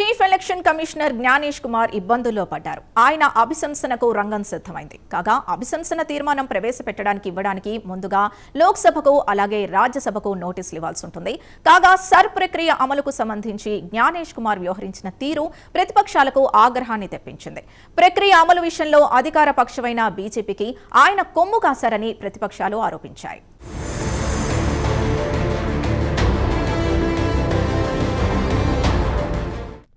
Chief election commissioner Gyanesh Kumar ఇబ్బందుల్లో పడ్డారు. ఆయన అభిశంసనకు రంగం సిద్ధమైంది. కాగా అభిశంసన తీర్మానం ప్రవేశపెట్టడానికి ఇవ్వడానికి ముందుగా లోక్సభకు అలాగే రాజ్యసభకు నోటీసులు ఇవ్వాల్సి ఉంటుంది. కాగా సర్ ప్రక్రియ అమలుకు సంబంధించి జ్ఞానేష్ కుమార్ వ్యవహరించిన తీరు ప్రతిపక్షాలకు ఆగ్రహాన్ని తెప్పించింది. ప్రక్రియ అమలు విషయంలో అధికార పక్షమైన బీజేపీకి ఆయన కొమ్ము కాశారని ప్రతిపక్షాలు ఆరోపించాయి.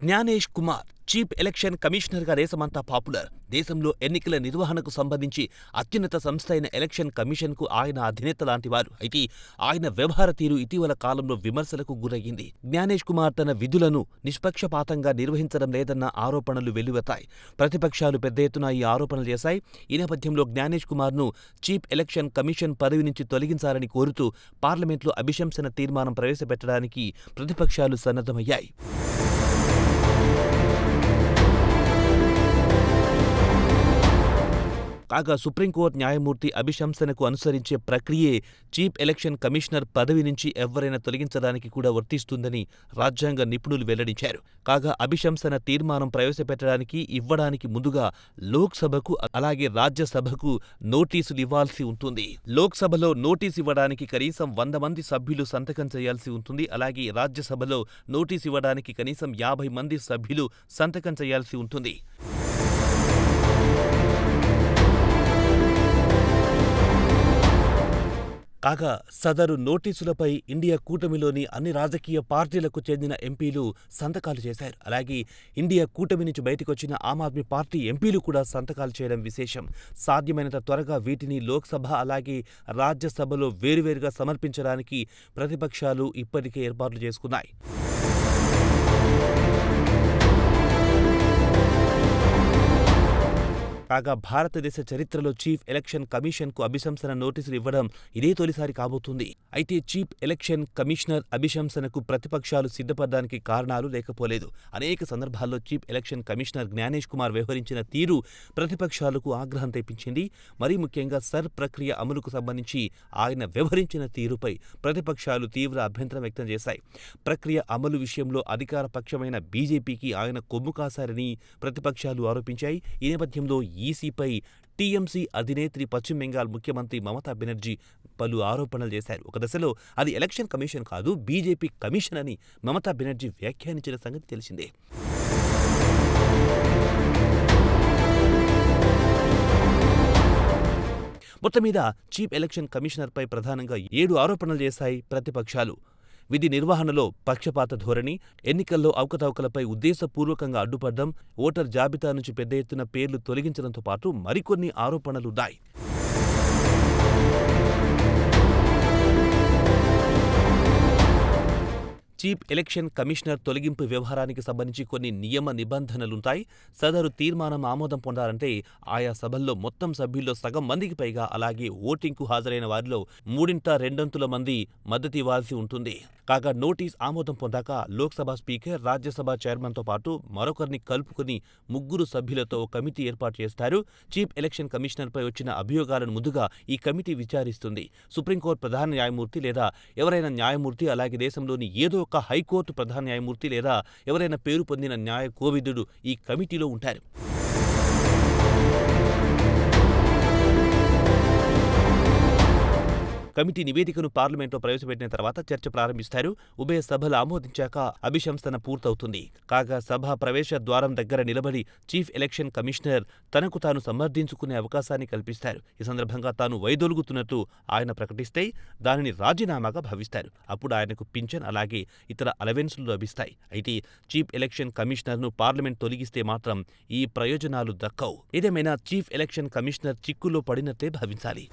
జ్ఞానేష్ కుమార్ చీఫ్ ఎలక్షన్ కమిషనర్గా దేశమంతా పాపులర్. దేశంలో ఎన్నికల నిర్వహణకు సంబంధించి అత్యున్నత సంస్థ అయిన ఎలక్షన్ కమిషన్కు ఆయన అధినేత లాంటివారు. అయితే ఆయన వ్యవహార తీరు ఇటీవల కాలంలో విమర్శలకు గురయ్యింది. జ్ఞానేష్ కుమార్ తన విధులను నిష్పక్షపాతంగా నిర్వహించడం లేదన్న ఆరోపణలు వెల్లువెత్తాయి. ప్రతిపక్షాలు పెద్ద ఎత్తున ఈ ఆరోపణలు చేశాయి. ఈ నేపథ్యంలో జ్ఞానేష్ కుమార్ను చీఫ్ ఎలక్షన్ కమిషన్ పదవి నుంచి తొలగించాలని కోరుతూ పార్లమెంట్లో అభిశంసన తీర్మానం ప్రవేశపెట్టడానికి ప్రతిపక్షాలు సన్నద్ధమయ్యాయి. కాగా సుప్రీంకోర్టు న్యాయమూర్తి అభిశంసనకు అనుసరించే ప్రక్రియే చీఫ్ ఎలక్షన్ కమిషనర్ పదవి నుంచి ఎవరైనా తొలగించడానికి కూడా వర్తిస్తుందని రాజ్యాంగ నిపుణులు వెల్లడించారు. కాగా అభిశంసన తీర్మానం ప్రవేశపెట్టడానికి ఇవ్వడానికి ముందుగా లోక్సభకు అలాగే రాజ్యసభకు నోటీసులు ఇవ్వాల్సి ఉంటుంది. లోక్సభలో నోటీసు ఇవ్వడానికి కనీసం 100 మంది సభ్యులు సంతకం చేయాల్సి ఉంటుంది. అలాగే రాజ్యసభలో నోటీసు ఇవ్వడానికి కనీసం 50 మంది సభ్యులు సంతకం చేయాల్సి ఉంటుంది. కాగా సదరు నోటీసులపై ఇండియా కూటమిలోని అన్ని రాజకీయ పార్టీలకు చెందిన ఎంపీలు సంతకాలు చేశారు. అలాగే ఇండియా కూటమి నుంచి బయటకొచ్చిన ఆమ్ ఆద్మీ పార్టీ ఎంపీలు కూడా సంతకాలు చేయడం విశేషం. సాధ్యమైనంత త్వరగా వీటిని లోక్సభ అలాగే రాజ్యసభలో వేరువేరుగా సమర్పించడానికి ప్రతిపక్షాలు ఇప్పటికే ఏర్పాట్లు చేసుకున్నాయి. కాగా భారతదేశ చరిత్రలో చీఫ్ ఎలక్షన్ కమిషన్కు అభిశంసన నోటీసులు ఇవ్వడం ఇదే తొలిసారి కాబోతుంది. అయితే చీఫ్ ఎలక్షన్ కమిషనర్ అభిశంసనకు ప్రతిపక్షాలు సిద్ధపడడానికి కారణాలు లేకపోలేదు. అనేక సందర్భాల్లో chief election commissioner Gyanesh Kumar వ్యవహరించిన తీరు ప్రతిపక్షాలకు ఆగ్రహం తెప్పించింది. మరీ ముఖ్యంగా సర్ ప్రక్రియ అమలుకు సంబంధించి ఆయన వ్యవహరించిన తీరుపై ప్రతిపక్షాలు తీవ్ర అభ్యంతరం వ్యక్తం చేశాయి. ప్రక్రియ అమలు విషయంలో అధికార పక్షమైన బీజేపీకి ఆయన కొమ్ము కాశారని ప్రతిపక్షాలు ఆరోపించాయి. ఈ నేపథ్యంలో ఈసీపై టీఎంసీ అధినేత్రి పశ్చిమ బెంగాల్ ముఖ్యమంత్రి మమతా బెనర్జీ పలు ఆరోపణలు చేశారు. ఒక దశలో అది ఎలక్షన్ కమిషన్ కాదు, బీజేపీ కమిషన్ అని మమతా బెనర్జీ వ్యాఖ్యానించిన సంగతి తెలిసిందే. మొత్తం మీద చీఫ్ ఎలక్షన్ కమిషనర్పై ప్రధానంగా 7 ఆరోపణలు చేశాయి ప్రతిపక్షాలు. విధి నిర్వహణలో పక్షపాత ధోరణి, ఎన్నికల్లో అవకతవకలపై ఉద్దేశపూర్వకంగా అడ్డుపడ్డం, ఓటర్ జాబితా నుంచి పెద్ద ఎత్తున పేర్లు తొలగించడంతో పాటు మరికొన్ని ఆరోపణలున్నాయి. చీఫ్ ఎలక్షన్ కమిషనర్ తొలగింపు వ్యవహారానికి సంబంధించి కొన్ని నియమ నిబంధనలుంటాయి. సదరు తీర్మానం ఆమోదం పొందాలంటే ఆయా సభల్లో మొత్తం సభ్యుల్లో సగం మందికి పైగా అలాగే ఓటింగ్కు హాజరైన వారిలో 3/2 మంది మద్దతు ఇవ్వాల్సి ఉంటుంది. కాగా నోటీస్ ఆమోదం పొందాక లోక్సభ స్పీకర్, రాజ్యసభ చైర్మన్తో పాటు మరొకరిని కలుపుకుని 3 సభ్యులతో కమిటీ ఏర్పాటు చేస్తారు. చీఫ్ ఎలక్షన్ కమిషనర్పై వచ్చిన అభియోగాలను ముందుగా ఈ కమిటీ విచారిస్తుంది. సుప్రీంకోర్టు ప్రధాన న్యాయమూర్తి లేదా ఎవరైనా న్యాయమూర్తి అలాగే దేశంలోని ఏదో ఒక హైకోర్టు ప్రధాన న్యాయమూర్తి లేదా ఎవరైనా పేరు పొందిన న్యాయ కోవిదుడు ఈ కమిటీలో ఉంటారు. కమిటీ నివేదికను పార్లమెంట్లో ప్రవేశపెట్టిన తర్వాత చర్చ ప్రారంభిస్తారు. ఉభయ సభలు ఆమోదించాక అభిశంసన పూర్తవుతుంది. కాగా సభ ప్రవేశ ద్వారం దగ్గర నిలబడి చీఫ్ ఎలక్షన్ కమిషనర్ తనకు తాను సమర్థించుకునే అవకాశాన్ని కల్పిస్తారు. ఈ సందర్భంగా తాను వైదొలుగుతున్నట్టు ఆయన ప్రకటిస్తే దానిని రాజీనామాగా భావిస్తారు. అప్పుడు ఆయనకు పింఛన్ అలాగే ఇతర అలవెన్సులు లభిస్తాయి. అయితే చీఫ్ ఎలక్షన్ కమిషనర్ను పార్లమెంట్ తొలగిస్తే మాత్రం ఈ ప్రయోజనాలు దక్కవు. ఏదేమైనా చీఫ్ ఎలక్షన్ కమిషనర్ చిక్కుల్లో పడినట్లే భావించాలి.